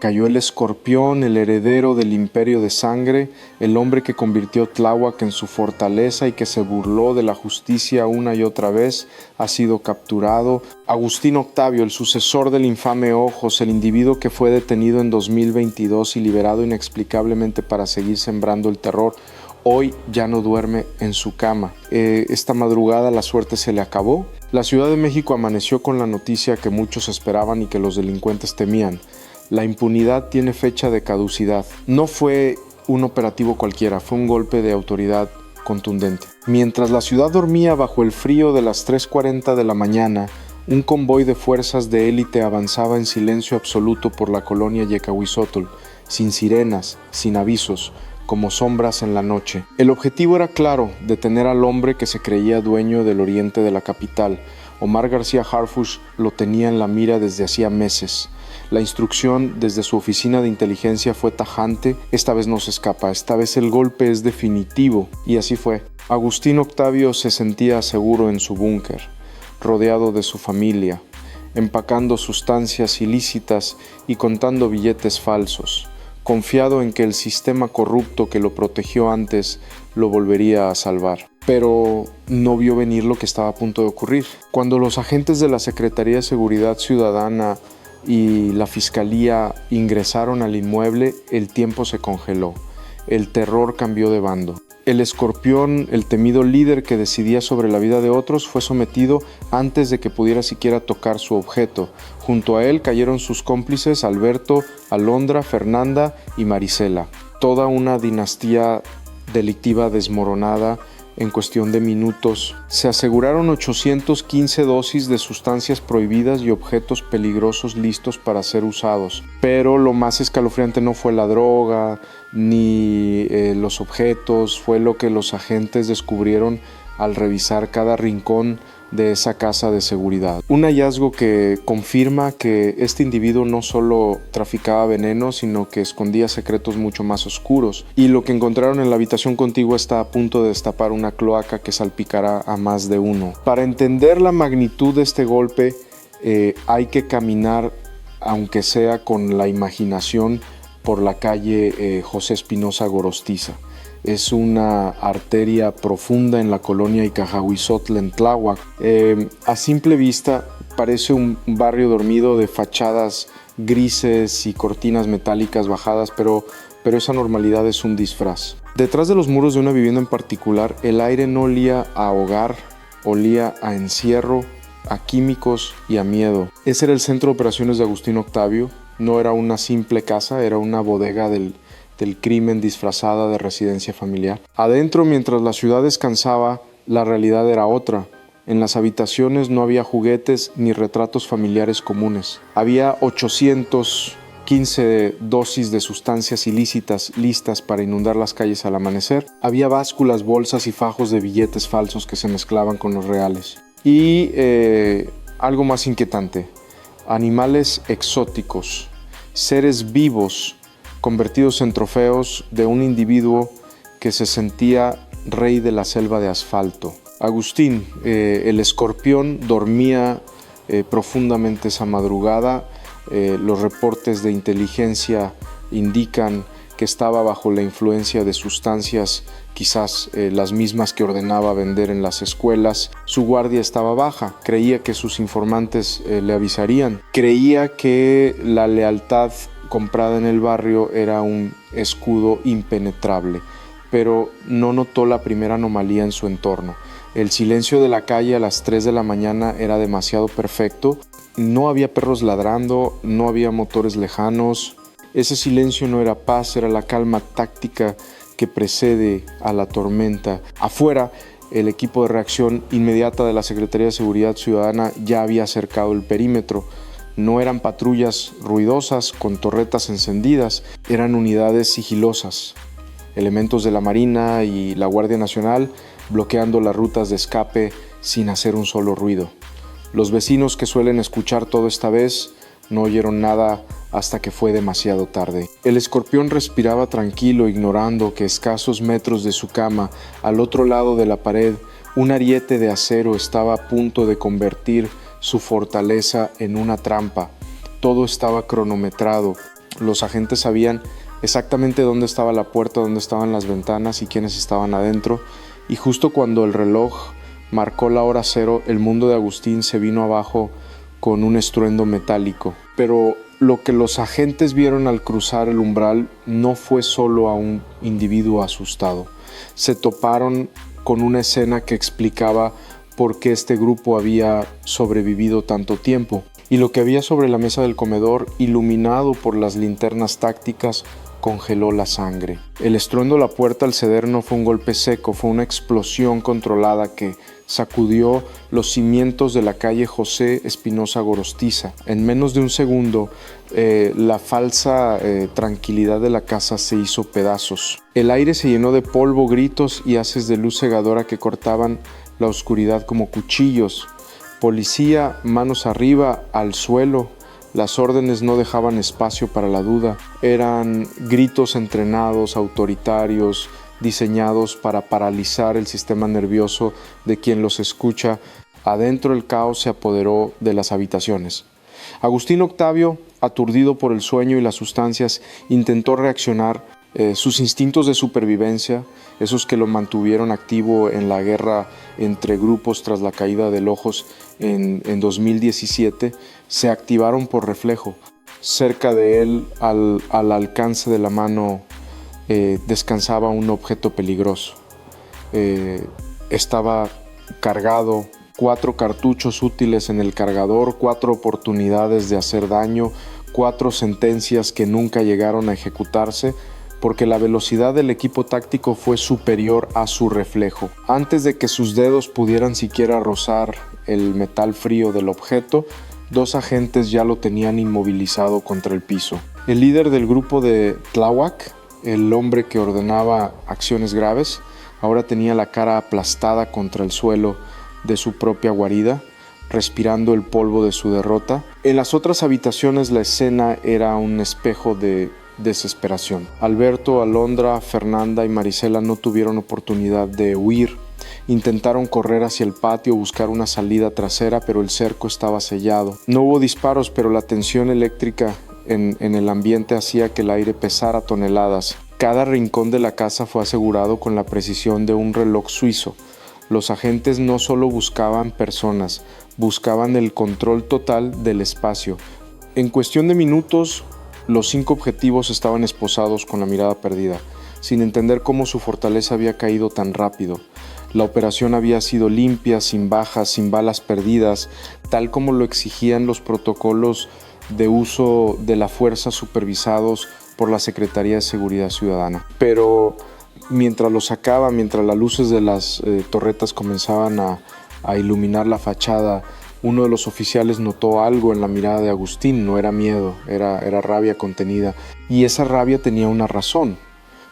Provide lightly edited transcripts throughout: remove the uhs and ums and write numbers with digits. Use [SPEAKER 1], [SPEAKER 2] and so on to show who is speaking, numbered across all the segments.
[SPEAKER 1] Cayó el escorpión, el heredero del imperio de sangre, el hombre que convirtió Tláhuac en su fortaleza y que se burló de la justicia una y otra vez, ha sido capturado. Agustín Octavio, el sucesor del infame Ojos, el individuo que fue detenido en 2022 y liberado inexplicablemente para seguir sembrando el terror, hoy ya no duerme en su cama. Esta madrugada la suerte se le acabó. La Ciudad de México amaneció con la noticia que muchos esperaban y que los delincuentes temían. La impunidad tiene fecha de caducidad. No fue un operativo cualquiera, fue un golpe de autoridad contundente. Mientras la ciudad dormía bajo el frío de las 3:40 de la mañana, un convoy de fuerzas de élite avanzaba en silencio absoluto por la colonia Yecahuizotl, sin sirenas, sin avisos, como sombras en la noche. El objetivo era claro: detener al hombre que se creía dueño del oriente de la capital. Omar García Harfuch lo tenía en la mira desde hacía meses. La instrucción desde su oficina de inteligencia fue tajante: esta vez no se escapa, esta vez el golpe es definitivo. Y así fue. Agustín Octavio se sentía seguro en su búnker, rodeado de su familia, empacando sustancias ilícitas y contando billetes falsos, confiado en que el sistema corrupto que lo protegió antes lo volvería a salvar. Pero no vio venir lo que estaba a punto de ocurrir. Cuando los agentes de la Secretaría de Seguridad Ciudadana y la Fiscalía ingresaron al inmueble, el tiempo se congeló. El terror cambió de bando. El escorpión, el temido líder que decidía sobre la vida de otros, fue sometido antes de que pudiera siquiera tocar su objeto. Junto a él cayeron sus cómplices Alberto, Alondra, Fernanda y Marisela. Toda una dinastía delictiva desmoronada en cuestión de minutos. Se aseguraron 815 dosis de sustancias prohibidas y objetos peligrosos listos para ser usados. Pero lo más escalofriante no fue la droga ni los objetos, fue lo que los agentes descubrieron al revisar cada rincón de esa casa de seguridad. Un hallazgo que confirma que este individuo no solo traficaba veneno, sino que escondía secretos mucho más oscuros. Y lo que encontraron en la habitación contigua está a punto de destapar una cloaca que salpicará a más de uno. Para entender la magnitud de este golpe, hay que caminar, aunque sea con la imaginación, por la calle José Espinosa Gorostiza. Es una arteria profunda en la colonia Icajahuizotl en Tláhuac. A simple vista parece un barrio dormido de fachadas grises y cortinas metálicas bajadas, pero esa normalidad es un disfraz. Detrás de los muros de una vivienda en particular, el aire no olía a hogar, olía a encierro, a químicos y a miedo. Ese era el centro de operaciones de Agustín Octavio. No era una simple casa, era una bodega del crimen disfrazada de residencia familiar. Adentro, mientras la ciudad descansaba, la realidad era otra. En las habitaciones no había juguetes ni retratos familiares comunes. Había 815 dosis de sustancias ilícitas listas para inundar las calles al amanecer. Había básculas, bolsas y fajos de billetes falsos que se mezclaban con los reales. Y algo más inquietante: animales exóticos, seres vivos convertidos en trofeos de un individuo que se sentía rey de la selva de asfalto. Agustín, el escorpión, dormía profundamente esa madrugada. Los reportes de inteligencia indican que estaba bajo la influencia de sustancias, quizás las mismas que ordenaba vender en las escuelas. Su guardia estaba baja, creía que sus informantes le avisarían, creía que la lealtad comprada en el barrio era un escudo impenetrable, pero no notó la primera anomalía en su entorno. El silencio de la calle a las 3 de la mañana era demasiado perfecto. No había perros ladrando, no había motores lejanos. Ese silencio no era paz, era la calma táctica que precede a la tormenta. Afuera, el equipo de reacción inmediata de la Secretaría de Seguridad Ciudadana ya había cercado el perímetro. No eran patrullas ruidosas con torretas encendidas, eran unidades sigilosas, elementos de la Marina y la Guardia Nacional bloqueando las rutas de escape sin hacer un solo ruido. Los vecinos, que suelen escuchar todo esta vez, no oyeron nada hasta que fue demasiado tarde. El escorpión respiraba tranquilo, ignorando que a escasos metros de su cama, al otro lado de la pared, un ariete de acero estaba a punto de convertir su fortaleza en una trampa. Todo estaba cronometrado. Los agentes sabían exactamente dónde estaba la puerta, dónde estaban las ventanas y quiénes estaban adentro. Y justo cuando el reloj marcó la hora cero, el mundo de Agustín se vino abajo con un estruendo metálico. Pero lo que los agentes vieron al cruzar el umbral no fue solo a un individuo asustado. Se toparon con una escena que explicaba por qué este grupo había sobrevivido tanto tiempo. Y lo que había sobre la mesa del comedor, iluminado por las linternas tácticas, congeló la sangre. El estruendo de la puerta al ceder no fue un golpe seco, fue una explosión controlada que sacudió los cimientos de la calle José Espinosa Gorostiza. En menos de un segundo, la falsa tranquilidad de la casa se hizo pedazos. El aire se llenó de polvo, gritos y haces de luz cegadora que cortaban la oscuridad como cuchillos. Policía, manos arriba, al suelo. Las órdenes no dejaban espacio para la duda. Eran gritos entrenados, autoritarios, diseñados para paralizar el sistema nervioso de quien los escucha. Adentro el caos se apoderó de las habitaciones. Agustín Octavio, aturdido por el sueño y las sustancias, intentó reaccionar. Sus instintos de supervivencia, esos que lo mantuvieron activo en la guerra entre grupos tras la caída de Lojos en 2017, se activaron por reflejo. Cerca de él, al alcance de la mano, descansaba un objeto peligroso. Estaba cargado, 4 cartuchos útiles en el cargador, 4 oportunidades de hacer daño, 4 sentencias que nunca llegaron a ejecutarse, porque la velocidad del equipo táctico fue superior a su reflejo. Antes de que sus dedos pudieran siquiera rozar el metal frío del objeto, 2 agentes ya lo tenían inmovilizado contra el piso. El líder del grupo de Tláhuac, el hombre que ordenaba acciones graves, ahora tenía la cara aplastada contra el suelo de su propia guarida, respirando el polvo de su derrota. En las otras habitaciones la escena era un espejo de desesperación. Alberto, Alondra, Fernanda y Marisela no tuvieron oportunidad de huir. Intentaron correr hacia el patio, buscar una salida trasera, pero el cerco estaba sellado. No hubo disparos, pero la tensión eléctrica en el ambiente hacía que el aire pesara toneladas. Cada rincón de la casa fue asegurado con la precisión de un reloj suizo. Los agentes no solo buscaban personas, buscaban el control total del espacio. En cuestión de minutos, los 5 objetivos estaban esposados con la mirada perdida, sin entender cómo su fortaleza había caído tan rápido. La operación había sido limpia, sin bajas, sin balas perdidas, tal como lo exigían los protocolos de uso de la fuerza supervisados por la Secretaría de Seguridad Ciudadana. Pero mientras lo sacaba, mientras las luces de las torretas comenzaban a iluminar la fachada, uno de los oficiales notó algo en la mirada de Agustín. No era miedo, era rabia contenida. Y esa rabia tenía una razón,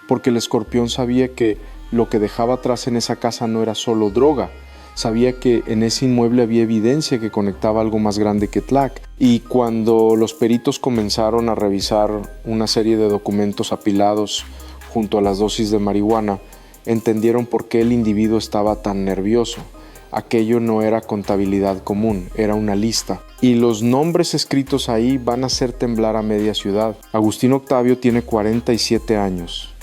[SPEAKER 1] porque el escorpión sabía que lo que dejaba atrás en esa casa no era solo droga. Sabía que en ese inmueble había evidencia que conectaba algo más grande que Tlac. Y cuando los peritos comenzaron a revisar una serie de documentos apilados junto a las dosis de marihuana, entendieron por qué el individuo estaba tan nervioso. Aquello no era contabilidad común, era una lista. Y los nombres escritos ahí van a hacer temblar a media ciudad. Agustín Octavio tiene 47 años.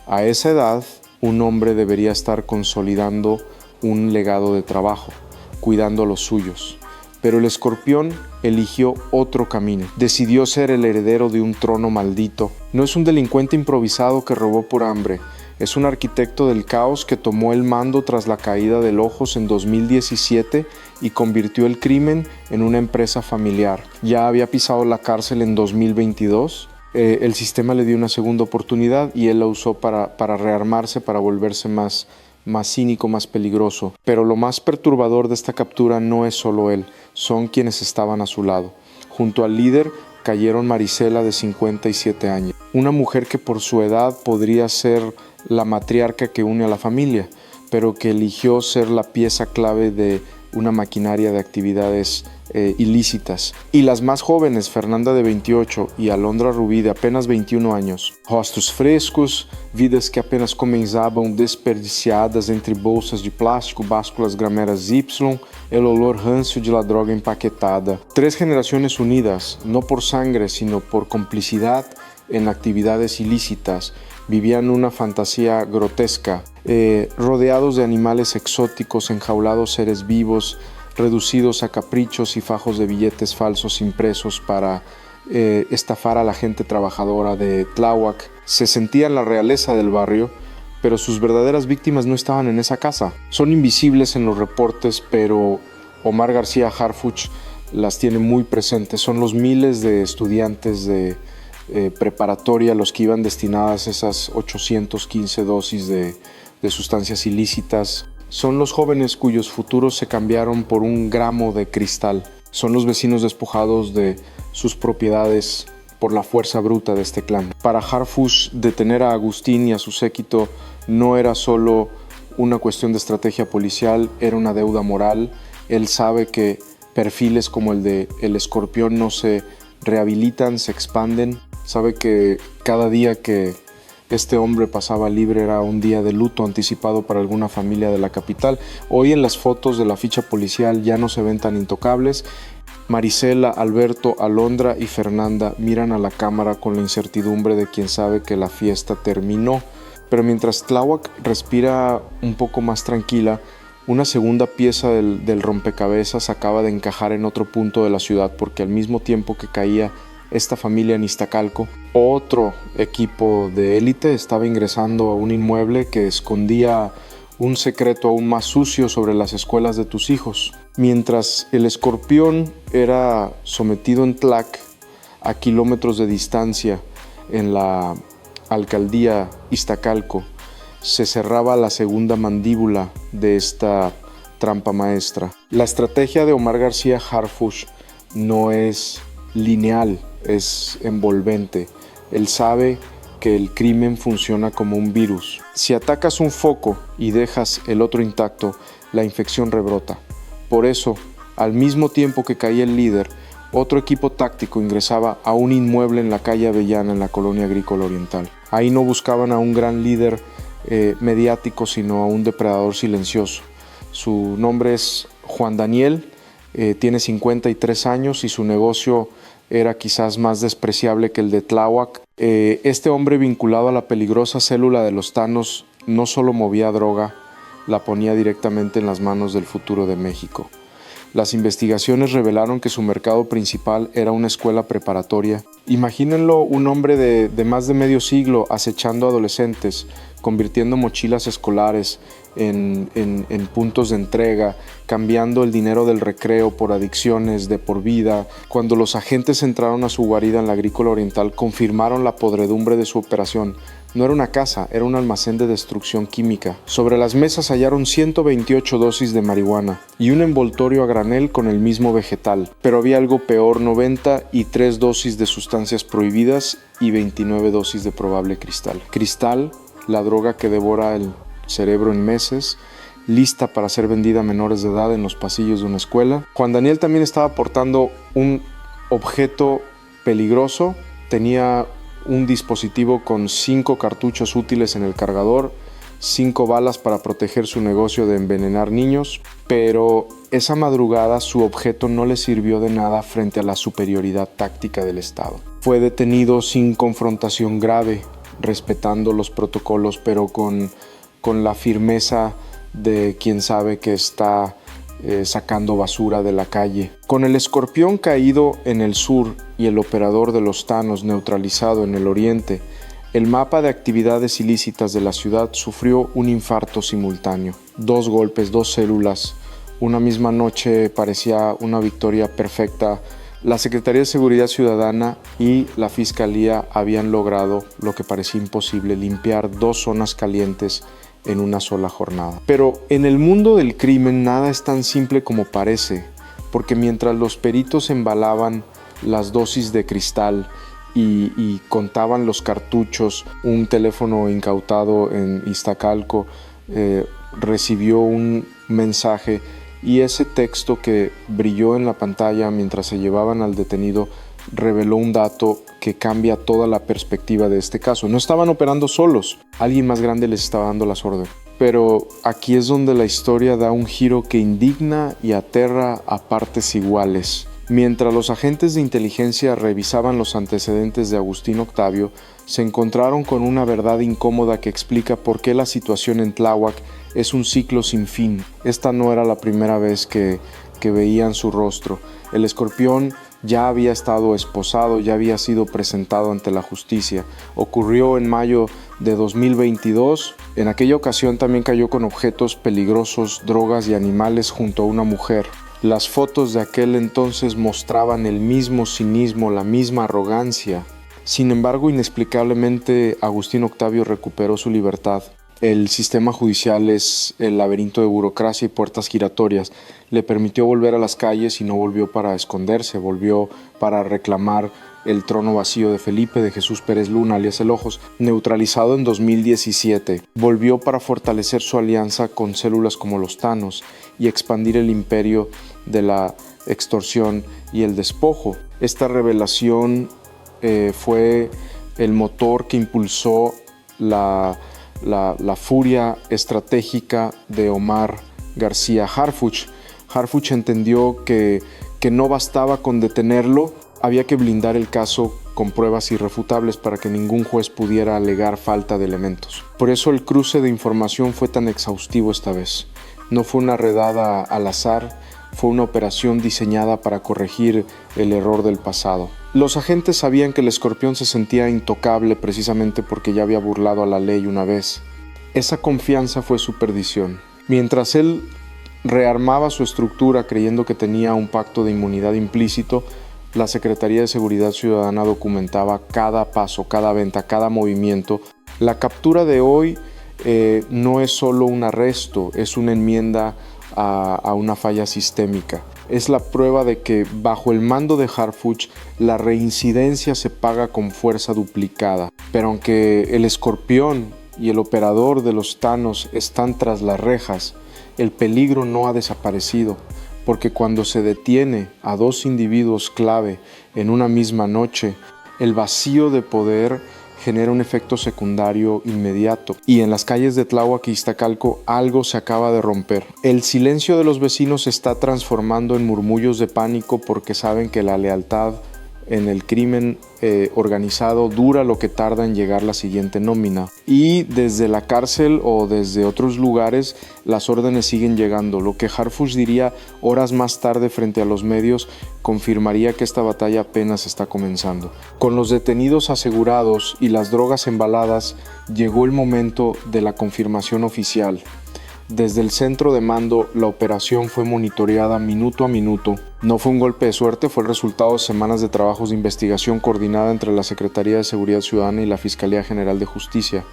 [SPEAKER 1] A esa edad, un hombre debería estar consolidando un legado de trabajo, cuidando a los suyos. Pero el escorpión eligió otro camino. Decidió ser el heredero de un trono maldito. No es un delincuente improvisado que robó por hambre. Es un arquitecto del caos que tomó el mando tras la caída de Lojos en 2017 y convirtió el crimen en una empresa familiar. Ya había pisado la cárcel en 2022. El sistema le dio una segunda oportunidad y él la usó para rearmarse, para volverse más cínico, más peligroso. Pero lo más perturbador de esta captura no es solo él, son quienes estaban a su lado. Junto al líder cayeron Marisela, de 57 años, una mujer que por su edad podría ser la matriarca que une a la familia, pero que eligió ser la pieza clave de una maquinaria de actividades ilícitas. Y las más jóvenes, Fernanda de 28 y Alondra Rubí de apenas 21 años. Rostos frescos, vidas que apenas comenzaban desperdiciadas entre bolsas de plástico, básculas grameras Y, el olor rancio de la droga empaquetada. 3 generaciones unidas, no por sangre, sino por complicidad en actividades ilícitas, vivían una fantasía grotesca, rodeados de animales exóticos, enjaulados seres vivos, reducidos a caprichos y fajos de billetes falsos impresos para estafar a la gente trabajadora de Tláhuac. Se sentían la realeza del barrio, pero sus verdaderas víctimas no estaban en esa casa. Son invisibles en los reportes, pero Omar García Harfuch las tiene muy presentes. Son los miles de estudiantes de preparatoria los que iban destinadas esas 815 dosis de sustancias ilícitas. Son los jóvenes cuyos futuros se cambiaron por un gramo de cristal. Son los vecinos despojados de sus propiedades por la fuerza bruta de este clan. Para Harfuch, detener a Agustín y a su séquito no era solo una cuestión de estrategia policial, era una deuda moral. Él sabe que perfiles como el de El Escorpión no se rehabilitan, se expanden. Sabe que cada día que este hombre pasaba libre era un día de luto anticipado para alguna familia de la capital. Hoy en las fotos de la ficha policial ya no se ven tan intocables. Marisela, Alberto, Alondra y Fernanda miran a la cámara con la incertidumbre de quien sabe que la fiesta terminó. Pero mientras Tláhuac respira un poco más tranquila, una segunda pieza del rompecabezas acaba de encajar en otro punto de la ciudad, porque al mismo tiempo que caía esta familia en Iztacalco, otro equipo de élite estaba ingresando a un inmueble que escondía un secreto aún más sucio sobre las escuelas de tus hijos. Mientras El Escorpión era sometido en Tlac, a kilómetros de distancia en la alcaldía Iztacalco, se cerraba la segunda mandíbula de esta trampa maestra. La estrategia de Omar García Harfuch no es lineal, es envolvente. Él sabe que el crimen funciona como un virus. Si atacas un foco y dejas el otro intacto, la infección rebrota. Por eso, al mismo tiempo que caía el líder, otro equipo táctico ingresaba a un inmueble en la calle Avellana, en la colonia agrícola oriental. Ahí no buscaban a un gran líder mediático, sino a un depredador silencioso. Su nombre es Juan Daniel, tiene 53 años y su negocio era quizás más despreciable que el de Tláhuac. Este hombre, vinculado a la peligrosa célula de los Thanos, no solo movía droga, la ponía directamente en las manos del futuro de México. Las investigaciones revelaron que su mercado principal era una escuela preparatoria. Imagínenlo, un hombre de más de medio siglo acechando adolescentes, convirtiendo mochilas escolares en puntos de entrega, cambiando el dinero del recreo por adicciones de por vida. Cuando los agentes entraron a su guarida en la agrícola oriental, confirmaron la podredumbre de su operación. No era una casa, era un almacén de destrucción química. Sobre las mesas hallaron 128 dosis de marihuana y un envoltorio a granel con el mismo vegetal. Pero había algo peor: 93 dosis de sustancias prohibidas y 29 dosis de probable cristal. Cristal, la droga que devora el cerebro en meses, lista para ser vendida a menores de edad en los pasillos de una escuela. Juan Daniel también estaba portando un objeto peligroso. Tenía un dispositivo con 5 cartuchos útiles en el cargador, 5 balas para proteger su negocio de envenenar niños, pero esa madrugada su objeto no le sirvió de nada frente a la superioridad táctica del Estado. Fue detenido sin confrontación grave, respetando los protocolos, pero con la firmeza de quien sabe que está sacando basura de la calle. Con el Escorpión caído en el sur y el operador de los Thanos neutralizado en el oriente, el mapa de actividades ilícitas de la ciudad sufrió un infarto simultáneo. 2 golpes, 2 células. Una misma noche parecía una victoria perfecta. La Secretaría de Seguridad Ciudadana y la Fiscalía habían logrado lo que parecía imposible: limpiar 2 zonas calientes en una sola jornada. Pero en el mundo del crimen nada es tan simple como parece, porque mientras los peritos embalaban las dosis de cristal y contaban los cartuchos, un teléfono incautado en Iztacalco recibió un mensaje, y ese texto que brilló en la pantalla mientras se llevaban al detenido reveló un dato que cambia toda la perspectiva de este caso. No estaban operando solos, alguien más grande les estaba dando las órdenes. Pero aquí es donde la historia da un giro que indigna y aterra a partes iguales. Mientras los agentes de inteligencia revisaban los antecedentes de Agustín Octavio, se encontraron con una verdad incómoda que explica por qué la situación en Tláhuac es un ciclo sin fin. Esta no era la primera vez que veían su rostro. El escorpión ya había estado esposado, ya había sido presentado ante la justicia. Ocurrió en mayo de 2022. En aquella ocasión también cayó con objetos peligrosos, drogas y animales junto a una mujer. Las fotos de aquel entonces mostraban el mismo cinismo, la misma arrogancia. Sin embargo, inexplicablemente, Agustín Octavio recuperó su libertad. El sistema judicial es el laberinto de burocracia y puertas giratorias. Le permitió volver a las calles y no volvió para esconderse, volvió para reclamar el trono vacío de Felipe de Jesús Pérez Luna, alias El Ojos, neutralizado en 2017. Volvió para fortalecer su alianza con células como los Thanos y expandir el imperio de la extorsión y el despojo. Esta revelación fue el motor que impulsó la furia estratégica de Omar García Harfuch. Harfuch entendió que no bastaba con detenerlo, había que blindar el caso con pruebas irrefutables para que ningún juez pudiera alegar falta de elementos. Por eso el cruce de información fue tan exhaustivo esta vez. No fue una redada al azar, fue una operación diseñada para corregir el error del pasado. Los agentes sabían que el escorpión se sentía intocable precisamente porque ya había burlado a la ley una vez. Esa confianza fue su perdición. Mientras él rearmaba su estructura creyendo que tenía un pacto de inmunidad implícito, la Secretaría de Seguridad Ciudadana documentaba cada paso, cada venta, cada movimiento. La captura de hoy no es solo un arresto, es una enmienda a una falla sistémica. Es la prueba de que bajo el mando de Harfuch la reincidencia se paga con fuerza duplicada. Pero aunque el escorpión y el operador de los Thanos están tras las rejas, el peligro no ha desaparecido, porque cuando se detiene a dos individuos clave en una misma noche, el vacío de poder genera un efecto secundario inmediato. Y en las calles de Tláhuac y Iztacalco algo se acaba de romper. El silencio de los vecinos se está transformando en murmullos de pánico porque saben que la lealtad en el crimen organizado dura lo que tarda en llegar la siguiente nómina. Y desde la cárcel o desde otros lugares las órdenes siguen llegando. Lo que Harfuch diría horas más tarde frente a los medios confirmaría que esta batalla apenas está comenzando. Con los detenidos asegurados y las drogas embaladas, llegó el momento de la confirmación oficial. Desde el centro de mando, la operación fue monitoreada minuto a minuto. No fue un golpe de suerte, fue el resultado de semanas de trabajos de investigación coordinada entre la Secretaría de Seguridad Ciudadana y la Fiscalía General de Justicia.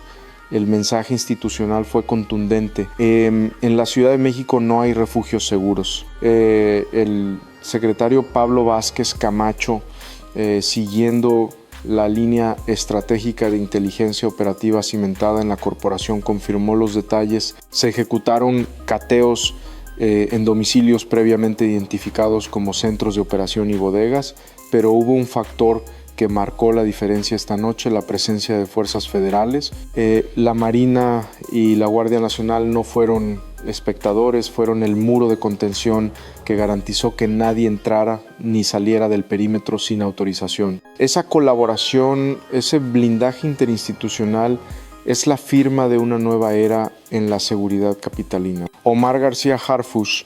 [SPEAKER 1] El mensaje institucional fue contundente. En la Ciudad de México no hay refugios seguros. El secretario Pablo Vázquez Camacho, siguiendo la línea estratégica de inteligencia operativa cimentada en la corporación, confirmó los detalles. Se ejecutaron cateos en domicilios previamente identificados como centros de operación y bodegas, pero hubo un factor que marcó la diferencia esta noche: la presencia de fuerzas federales. La Marina y la Guardia Nacional no fueron espectadores, fueron el muro de contención que garantizó que nadie entrara ni saliera del perímetro sin autorización. Esa colaboración, ese blindaje interinstitucional es la firma de una nueva era en la seguridad capitalina. Omar García Harfuch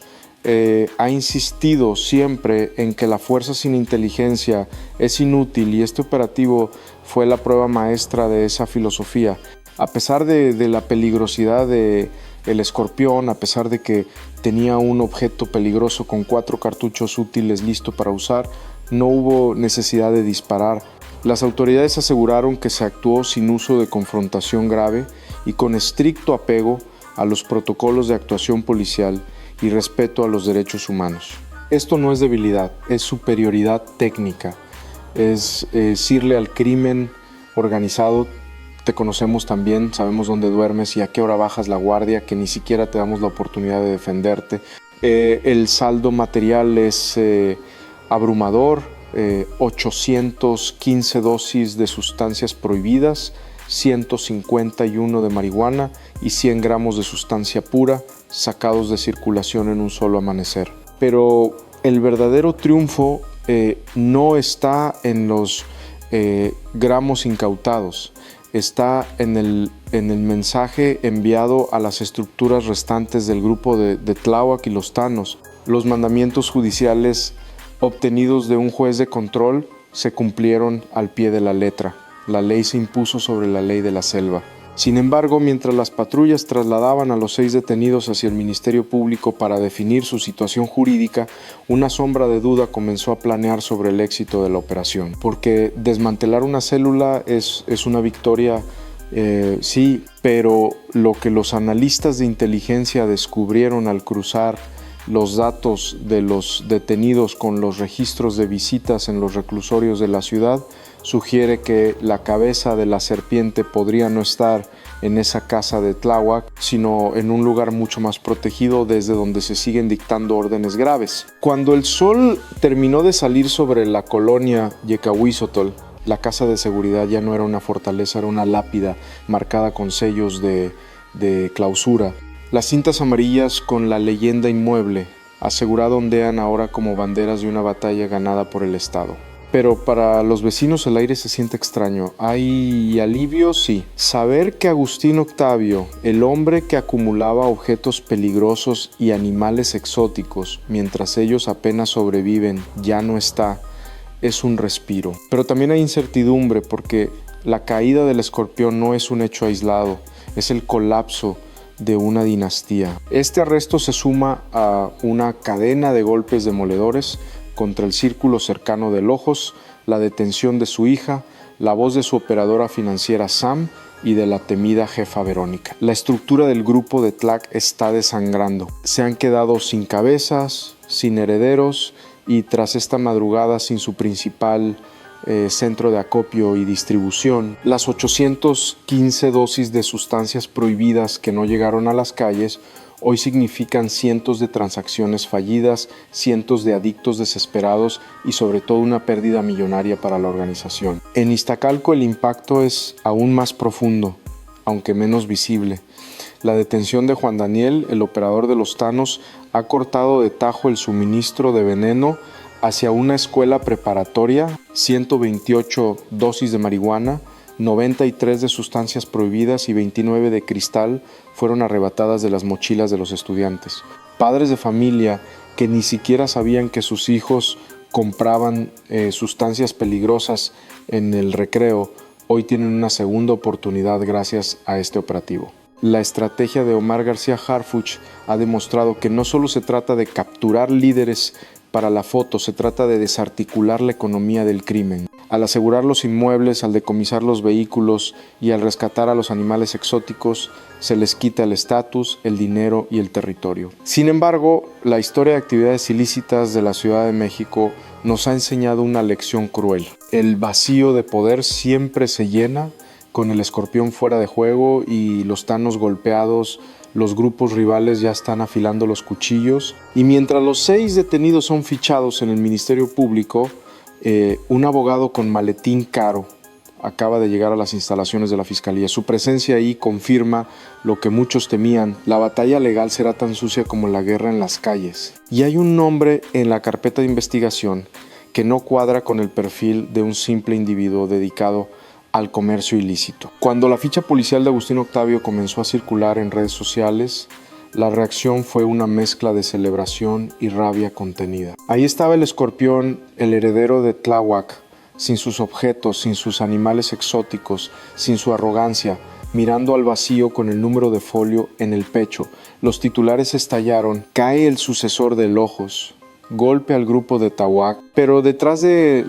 [SPEAKER 1] ha insistido siempre en que la fuerza sin inteligencia es inútil, y este operativo fue la prueba maestra de esa filosofía. A pesar de la peligrosidad de el escorpión, a pesar de que tenía un objeto peligroso con 4 cartuchos útiles listo para usar, no hubo necesidad de disparar. Las autoridades aseguraron que se actuó sin uso de confrontación grave y con estricto apego a los protocolos de actuación policial y respeto a los derechos humanos. Esto no es debilidad, es superioridad técnica, es decirle al crimen organizado: te conocemos también, sabemos dónde duermes y a qué hora bajas la guardia, que ni siquiera te damos la oportunidad de defenderte. El saldo material es abrumador: 815 dosis de sustancias prohibidas, 151 de marihuana y 100 gramos de sustancia pura sacados de circulación en un solo amanecer. Pero el verdadero triunfo no está en los gramos incautados, está en el mensaje enviado a las estructuras restantes del grupo de Tláhuac y los Tanos. Los mandamientos judiciales obtenidos de un juez de control se cumplieron al pie de la letra. La ley se impuso sobre la ley de la selva. Sin embargo, mientras las patrullas trasladaban a los 6 detenidos hacia el Ministerio Público para definir su situación jurídica, una sombra de duda comenzó a planear sobre el éxito de la operación. Porque desmantelar una célula es una victoria, sí, pero lo que los analistas de inteligencia descubrieron al cruzar los datos de los detenidos con los registros de visitas en los reclusorios de la ciudad sugiere que la cabeza de la serpiente podría no estar en esa casa de Tláhuac, sino en un lugar mucho más protegido desde donde se siguen dictando órdenes graves. Cuando el sol terminó de salir sobre la colonia Yecahuizotl, la casa de seguridad ya no era una fortaleza, era una lápida marcada con sellos de clausura. Las cintas amarillas con la leyenda inmueble asegurado ondean ahora como banderas de una batalla ganada por el Estado. Pero para los vecinos el aire se siente extraño. ¿Hay alivio? Sí. Saber que Agustín Octavio, el hombre que acumulaba objetos peligrosos y animales exóticos mientras ellos apenas sobreviven, ya no está, es un respiro. Pero también hay incertidumbre porque la caída del escorpión no es un hecho aislado, es el colapso de una dinastía. Este arresto se suma a una cadena de golpes demoledores contra el círculo cercano de Lojos, la detención de su hija, la voz de su operadora financiera Sam y de la temida jefa Verónica. La estructura del grupo de Tlac está desangrando. Se han quedado sin cabezas, sin herederos y tras esta madrugada sin su principal centro de acopio y distribución. Las 815 dosis de sustancias prohibidas que no llegaron a las calles hoy significan cientos de transacciones fallidas, cientos de adictos desesperados y sobre todo una pérdida millonaria para la organización. En Iztacalco el impacto es aún más profundo, aunque menos visible. La detención de Juan Daniel, el operador de los Tanos, ha cortado de tajo el suministro de veneno hacia una escuela preparatoria, 128 dosis de marihuana, 93 de sustancias prohibidas y 29 de cristal fueron arrebatadas de las mochilas de los estudiantes. Padres de familia que ni siquiera sabían que sus hijos compraban sustancias peligrosas en el recreo, hoy tienen una segunda oportunidad gracias a este operativo. La estrategia de Omar García Harfuch ha demostrado que no solo se trata de capturar líderes para la foto, se trata de desarticular la economía del crimen. Al asegurar los inmuebles, al decomisar los vehículos y al rescatar a los animales exóticos, se les quita el estatus, el dinero y el territorio. Sin embargo, la historia de actividades ilícitas de la Ciudad de México nos ha enseñado una lección cruel. El vacío de poder siempre se llena con el escorpión fuera de juego y los tanos golpeados. Los grupos rivales ya están afilando los cuchillos y mientras los 6 detenidos son fichados en el Ministerio Público, un abogado con maletín caro acaba de llegar a las instalaciones de la Fiscalía. Su presencia ahí confirma lo que muchos temían: la batalla legal será tan sucia como la guerra en las calles. Y hay un nombre en la carpeta de investigación que no cuadra con el perfil de un simple individuo dedicado al comercio ilícito. Cuando la ficha policial de Agustín Octavio comenzó a circular en redes sociales, la reacción fue una mezcla de celebración y rabia contenida. Ahí estaba el escorpión, el heredero de Tláhuac, sin sus objetos, sin sus animales exóticos, sin su arrogancia, mirando al vacío con el número de folio en el pecho. Los titulares estallaron: cae el sucesor de Lojos, golpe al grupo de Tláhuac. Pero detrás de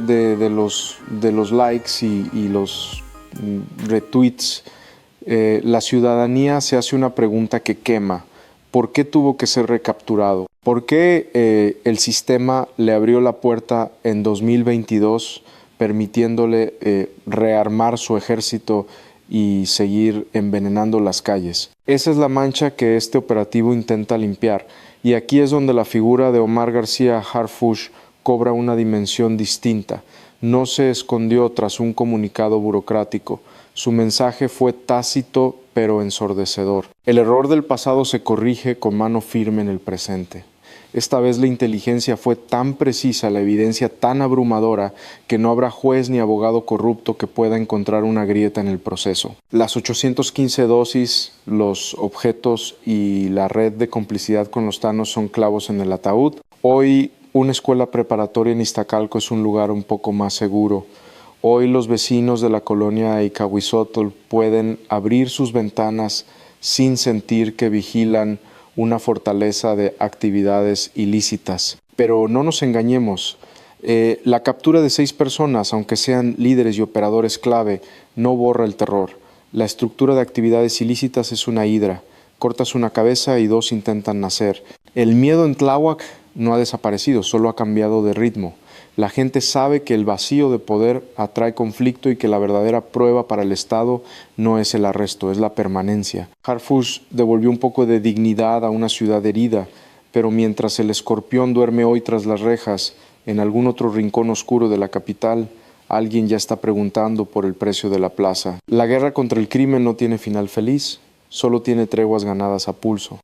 [SPEAKER 1] los likes y los retweets, la ciudadanía se hace una pregunta que quema: ¿por qué tuvo que ser recapturado? ¿Por qué el sistema le abrió la puerta en 2022 permitiéndole rearmar su ejército y seguir envenenando las calles? Esa es la mancha que este operativo intenta limpiar. Y aquí es donde la figura de Omar García Harfuch cobra una dimensión distinta. No se escondió tras un comunicado burocrático. Su mensaje fue tácito pero ensordecedor. El error del pasado se corrige con mano firme en el presente. Esta vez la inteligencia fue tan precisa, la evidencia tan abrumadora, que no habrá juez ni abogado corrupto que pueda encontrar una grieta en el proceso. Las 815 dosis, los objetos y la red de complicidad con los Thanos son clavos en el ataúd. Hoy una escuela preparatoria en Iztacalco es un lugar un poco más seguro. Hoy los vecinos de la colonia Icahuizotl pueden abrir sus ventanas sin sentir que vigilan una fortaleza de actividades ilícitas. Pero no nos engañemos, la captura de 6 personas, aunque sean líderes y operadores clave, no borra el terror. La estructura de actividades ilícitas es una hidra. Cortas una cabeza y 2 intentan nacer. El miedo en Tláhuac no ha desaparecido, solo ha cambiado de ritmo. La gente sabe que el vacío de poder atrae conflicto y que la verdadera prueba para el Estado no es el arresto, es la permanencia. Harfush devolvió un poco de dignidad a una ciudad herida, pero mientras el escorpión duerme hoy tras las rejas, en algún otro rincón oscuro de la capital, alguien ya está preguntando por el precio de la plaza. La guerra contra el crimen no tiene final feliz, solo tiene treguas ganadas a pulso.